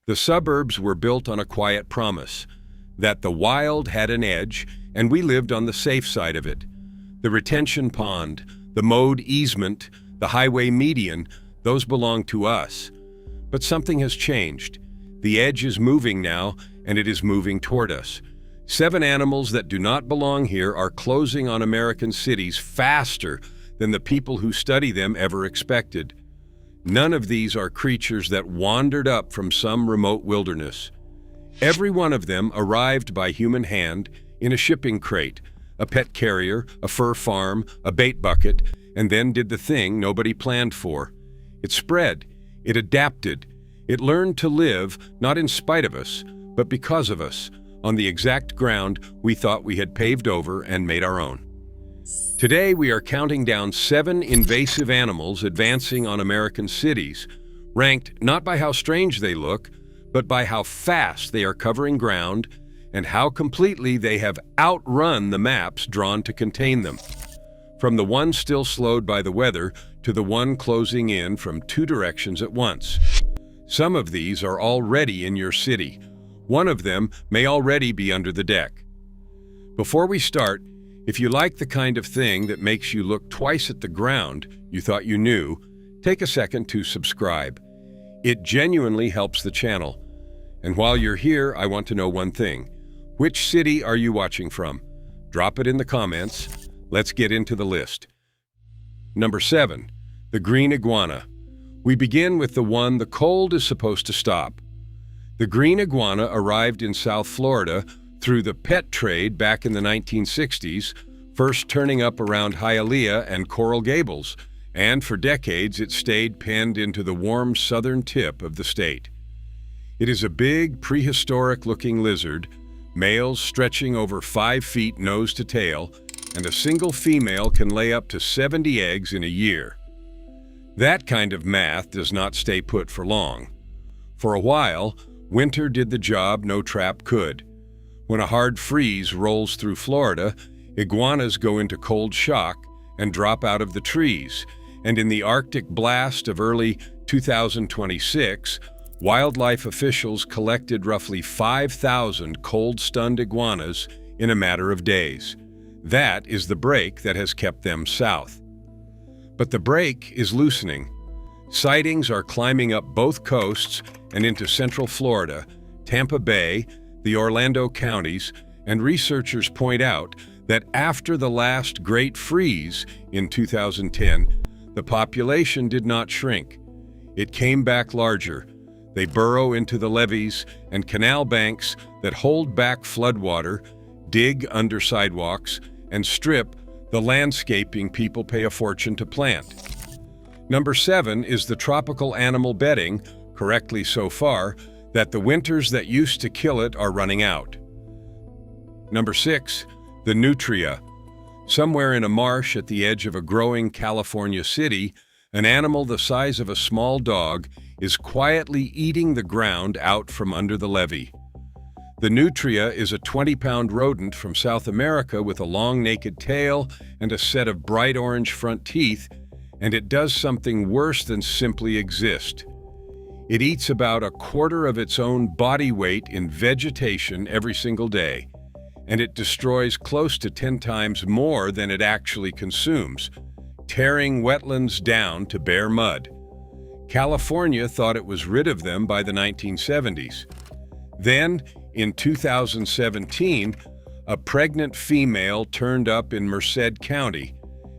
The suburbs were built on a quiet promise that the wild had an edge and we lived on the safe side of it. The retention pond, the mowed easement, the highway median, those belong to us. But something has changed. The edge is moving now, and it is moving toward us. 7 animals that do not belong here are closing on American cities faster than the people who study them ever expected. None of these are creatures that wandered up from some remote wilderness. Every one of them arrived by human hand in a shipping crate, a pet carrier, a fur farm, a bait bucket, and then did the thing nobody planned for. It spread, it adapted, it learned to live not in spite of us, but because of us, on the exact ground we thought we had paved over and made our own. Today we are counting down 7 invasive animals advancing on American cities, ranked not by how strange they look, but by how fast they are covering ground and how completely they have outrun the maps drawn to contain them. From the one still slowed by the weather to the one closing in from 2 directions at once. Some of these are already in your city. One of them may already be under the deck. Before we start, if you like the kind of thing that makes you look twice at the ground you thought you knew, take a second to subscribe. It genuinely helps the channel. And while you're here, I want to know one thing. Which city are you watching from? Drop it in the comments. Let's get into the list. Number 7, the green iguana. We begin with the one the cold is supposed to stop. The green iguana arrived in South Florida through the pet trade back in the 1960s, first turning up around Hialeah and Coral Gables, and for decades it stayed penned into the warm southern tip of the state. It is a big, prehistoric-looking lizard, males stretching over 5 feet nose to tail, and a single female can lay up to 70 eggs in a year. That kind of math does not stay put for long. For a while, winter did the job no trap could. When a hard freeze rolls through Florida, iguanas go into cold shock and drop out of the trees, and in the Arctic blast of early 2026, wildlife officials collected roughly 5,000 cold-stunned iguanas in a matter of days. That is the break that has kept them south. But the break is loosening. Sightings are climbing up both coasts and into central Florida, Tampa Bay, the Orlando counties, and researchers point out that after the last great freeze in 2010, the population did not shrink. It came back larger. They burrow into the levees and canal banks that hold back floodwater, dig under sidewalks, and strip the landscaping people pay a fortune to plant. Number 7 is the tropical animal betting, correctly so far, that the winters that used to kill it are running out. Number 6, the nutria. Somewhere in a marsh at the edge of a growing California city, an animal the size of a small dog is quietly eating the ground out from under the levee. The nutria is a 20-pound rodent from South America with a long naked tail and a set of bright orange front teeth, and it does something worse than simply exist. It eats about a quarter of its own body weight in vegetation every single day, and it destroys close to 10 times more than it actually consumes, tearing wetlands down to bare mud. California thought it was rid of them by the 1970s. Then, in 2017, a pregnant female turned up in Merced County,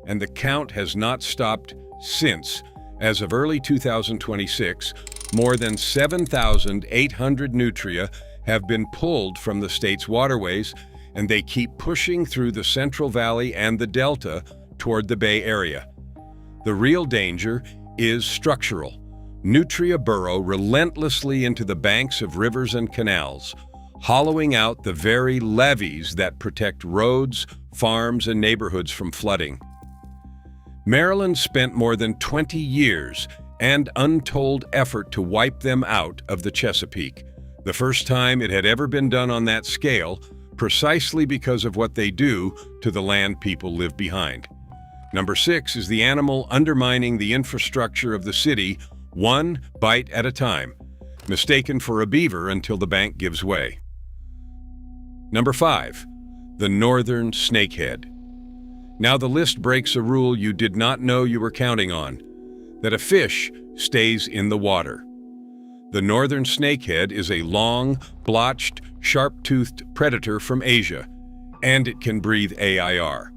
and the count has not stopped since. As of early 2026, more than 7,800 nutria have been pulled from the state's waterways, and they keep pushing through the Central Valley and the Delta toward the Bay Area. The real danger is structural. Nutria burrow relentlessly into the banks of rivers and canals, hollowing out the very levees that protect roads, farms, and neighborhoods from flooding. Maryland spent more than 20 years and untold effort to wipe them out of the Chesapeake, the first time it had ever been done on that scale, precisely because of what they do to the land people live behind. Number 6 is the animal undermining the infrastructure of the city, one bite at a time. mistaken for a beaver until the bank gives way. Number 5. The northern snakehead. Now the list breaks a rule you did not know you were counting on, that a fish stays in the water. The northern snakehead is a long, blotched, sharp-toothed predator from Asia, and it can breathe AIR.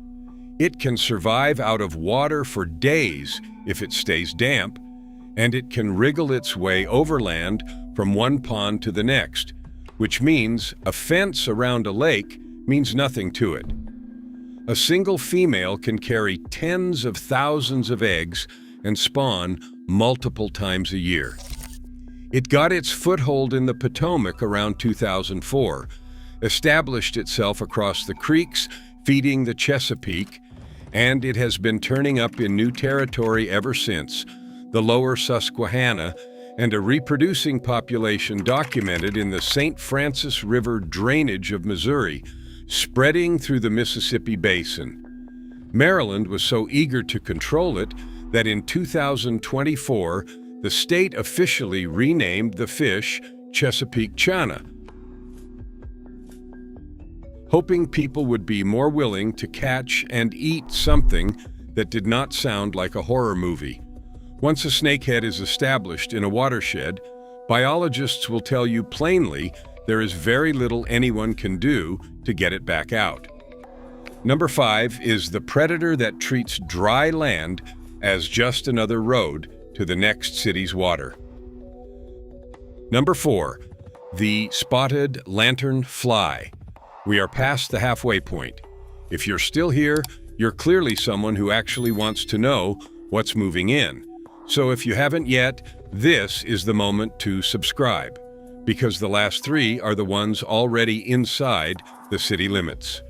It can survive out of water for days if it stays damp, and it can wriggle its way overland from one pond to the next, which means a fence around a lake means nothing to it. A single female can carry tens of thousands of eggs and spawn multiple times a year. It got its foothold in the Potomac around 2004, established itself across the creeks, feeding the Chesapeake, and it has been turning up in new territory ever since, the lower Susquehanna, and a reproducing population documented in the St. Francis River drainage of Missouri, spreading through the Mississippi Basin. Maryland was so eager to control it that in 2024, the state officially renamed the fish Chesapeake Chana, hoping people would be more willing to catch and eat something that did not sound like a horror movie. Once a snakehead is established in a watershed, biologists will tell you plainly there is very little anyone can do to get it back out. Number 5 is the predator that treats dry land as just another road to the next city's water. Number 4, the spotted lanternfly. We are past the halfway point. If you're still here, you're clearly someone who actually wants to know what's moving in. So if you haven't yet, this is the moment to subscribe, because the last 3 are the ones already inside the city limits.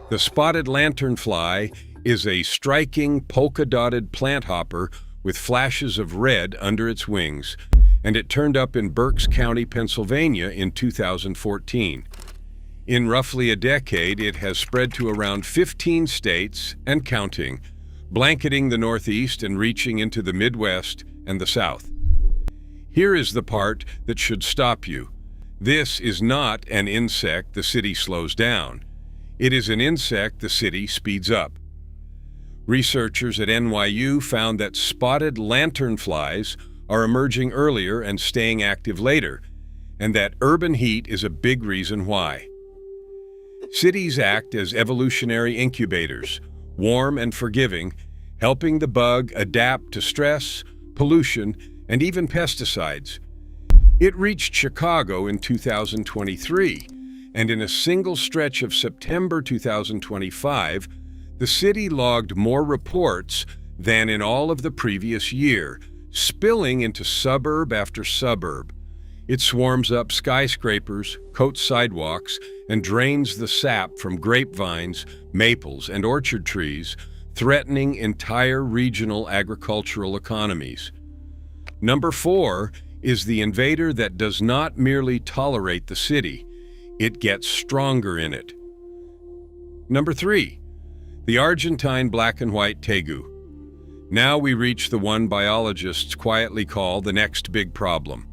The spotted lanternfly is a striking polka-dotted plant hopper with flashes of red under its wings, and it turned up in Berks County, Pennsylvania in 2014. In roughly a decade, it has spread to around 15 states and counting, blanketing the Northeast and reaching into the Midwest and the South. Here is the part that should stop you. This is not an insect the city slows down. It is an insect the city speeds up. Researchers at NYU found that spotted lanternflies are emerging earlier and staying active later, and that urban heat is a big reason why. Cities act as evolutionary incubators, warm and forgiving, helping the bug adapt to stress, pollution, and even pesticides. It reached Chicago in 2023, and in a single stretch of September 2025, the city logged more reports than in all of the previous year, spilling into suburb after suburb. It swarms up skyscrapers, coats sidewalks, and drains the sap from grapevines, maples, and orchard trees, threatening entire regional agricultural economies. Number 4 is the invader that does not merely tolerate the city, it gets stronger in it. Number 3, the Argentine black and white tegu. Now we reach the one biologists quietly call the next big problem.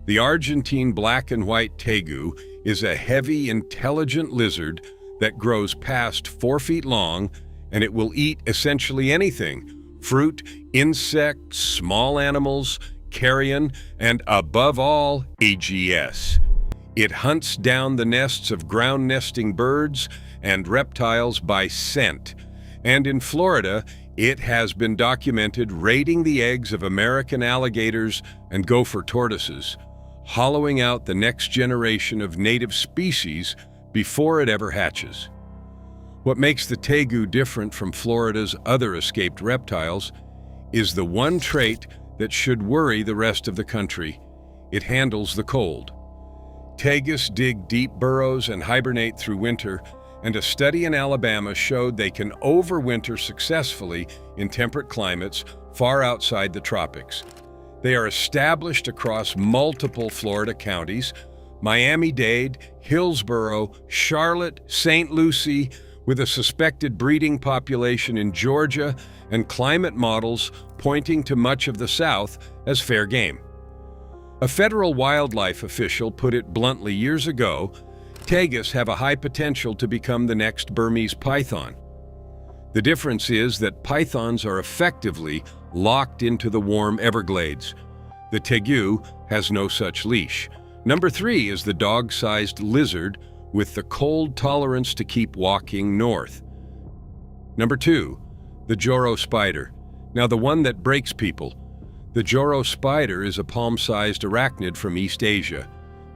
The Argentine black and white tegu is a heavy, intelligent lizard that grows past 4 feet long, and it will eat essentially anything: fruit, insects, small animals, carrion, and above all, AGS. It hunts down the nests of ground-nesting birds and reptiles by scent, and in Florida, it has been documented raiding the eggs of American alligators and gopher tortoises, hollowing out the next generation of native species before it ever hatches. What makes the tegu different from Florida's other escaped reptiles is the one trait that should worry the rest of the country: it handles the cold. Tegus dig deep burrows and hibernate through winter, and a study in Alabama showed they can overwinter successfully in temperate climates far outside the tropics. They are established across multiple Florida counties: Miami-Dade, Hillsborough, Charlotte, St. Lucie, with a suspected breeding population in Georgia and climate models pointing to much of the South as fair game. A federal wildlife official put it bluntly years ago, tegus have a high potential to become the next Burmese python. The difference is that pythons are effectively locked into the warm Everglades. The tegu has no such leash. Number 3 is the dog-sized lizard with the cold tolerance to keep walking north. Number 2, the Joro spider. Now the one that breaks people. The Joro spider is a palm-sized arachnid from East Asia.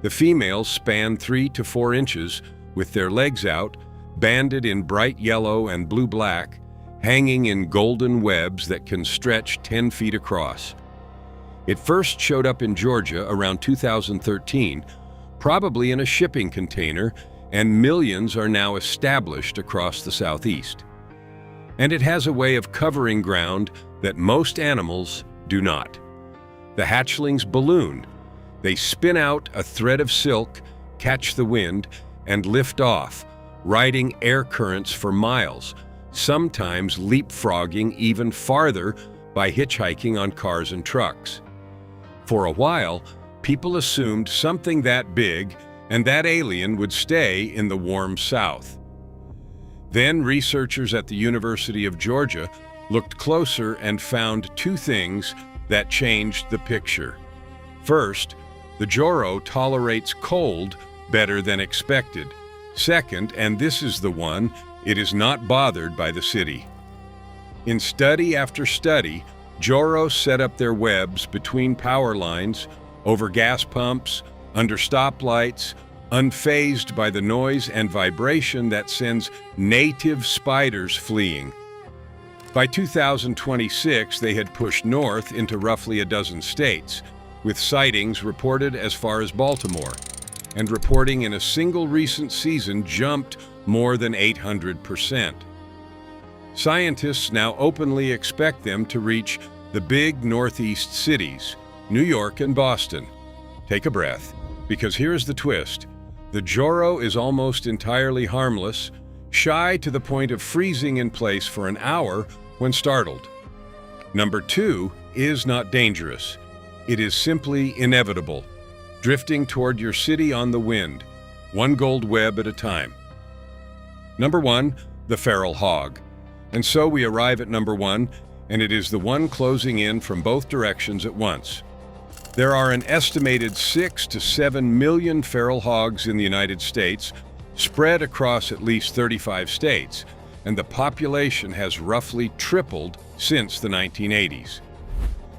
The females span 3 to 4 inches, with their legs out, banded in bright yellow and blue-black, hanging in golden webs that can stretch 10 feet across. It first showed up in Georgia around 2013, probably in a shipping container, and millions are now established across the southeast. And it has a way of covering ground that most animals do not. The hatchlings balloon. They spin out a thread of silk, catch the wind, and lift off, riding air currents for miles, sometimes leapfrogging even farther by hitchhiking on cars and trucks. For a while, people assumed something that big and that alien would stay in the warm South. Then researchers at the University of Georgia looked closer and found 2 things that changed the picture. First, the Joro tolerates cold better than expected. Second, and this is the one, it is not bothered by the city. In study after study, Joro set up their webs between power lines, over gas pumps, under stoplights, unfazed by the noise and vibration that sends native spiders fleeing. By 2026, they had pushed north into roughly a dozen states, with sightings reported as far as Baltimore, and reporting in a single recent season jumped more than 800%. Scientists now openly expect them to reach the big northeast cities, New York and Boston. Take a breath, because here's the twist. The Joro is almost entirely harmless, shy to the point of freezing in place for an hour when startled. Number 2 is not dangerous. It is simply inevitable, drifting toward your city on the wind, one gold web at a time. Number 1, the feral hog. And so we arrive at number 1, and it is the one closing in from both directions at once. There are an estimated 6 to 7 million feral hogs in the United States, spread across at least 35 states, and the population has roughly tripled since the 1980s.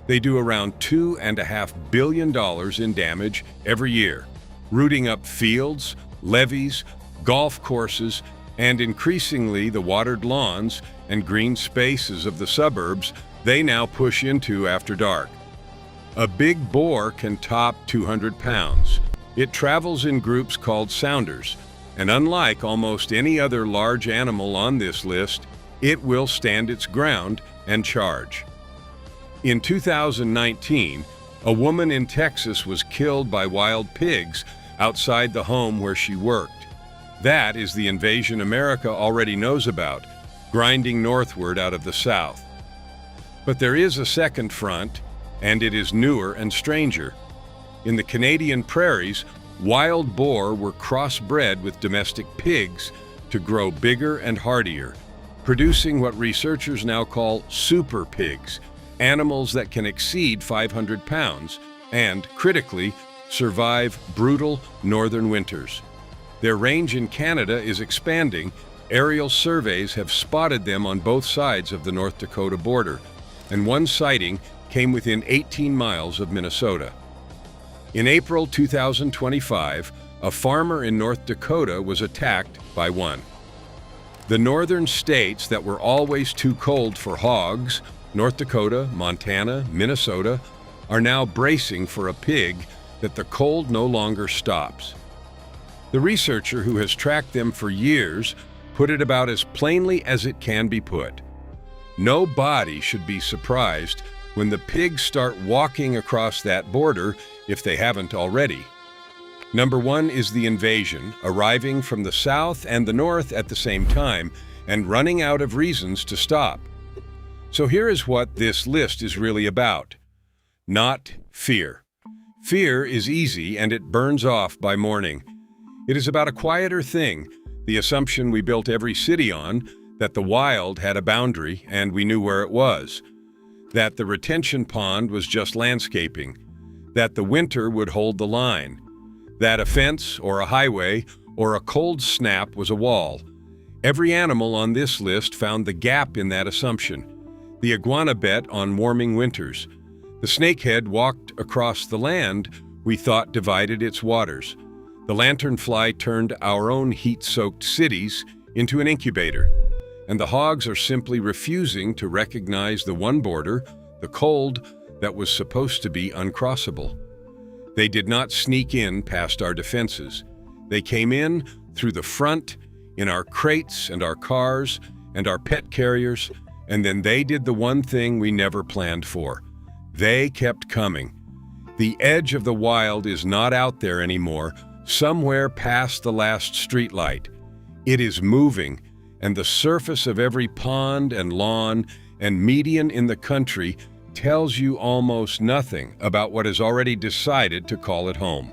They do around $2.5 billion in damage every year, rooting up fields, levees, golf courses, and increasingly the watered lawns and green spaces of the suburbs they now push into after dark. A big boar can top 200 pounds. It travels in groups called sounders, and unlike almost any other large animal on this list, it will stand its ground and charge. In 2019, a woman in Texas was killed by wild pigs outside the home where she worked. That is the invasion America already knows about, grinding northward out of the south. But there is a second front, and it is newer and stranger. In the Canadian prairies, wild boar were crossbred with domestic pigs to grow bigger and hardier, producing what researchers now call super pigs, animals that can exceed 500 pounds and, critically, survive brutal northern winters. Their range in Canada is expanding. Aerial surveys have spotted them on both sides of the North Dakota border, and one sighting came within 18 miles of Minnesota. In April 2025, a farmer in North Dakota was attacked by one. The northern states that were always too cold for hogs, North Dakota, Montana, Minnesota, are now bracing for a pig that the cold no longer stops. The researcher who has tracked them for years put it about as plainly as it can be put. No body should be surprised when the pigs start walking across that border if they haven't already. Number 1 is the invasion, arriving from the south and the north at the same time and running out of reasons to stop. So here is what this list is really about. Not fear. Fear is easy and it burns off by morning. It is about a quieter thing, the assumption we built every city on, that the wild had a boundary and we knew where it was, that the retention pond was just landscaping, that the winter would hold the line, that a fence or a highway or a cold snap was a wall. Every animal on this list found the gap in that assumption. The iguana bet on warming winters. The snakehead walked across the land we thought divided its waters. The lanternfly turned our own heat-soaked cities into an incubator. And the hogs are simply refusing to recognize the one border, the cold, that was supposed to be uncrossable. They did not sneak in past our defenses. They came in through the front, in our crates and our cars and our pet carriers, and then they did the one thing we never planned for. They kept coming. The edge of the wild is not out there anymore, somewhere past the last streetlight. It is moving, and the surface of every pond and lawn and median in the country tells you almost nothing about what is already decided to call it home.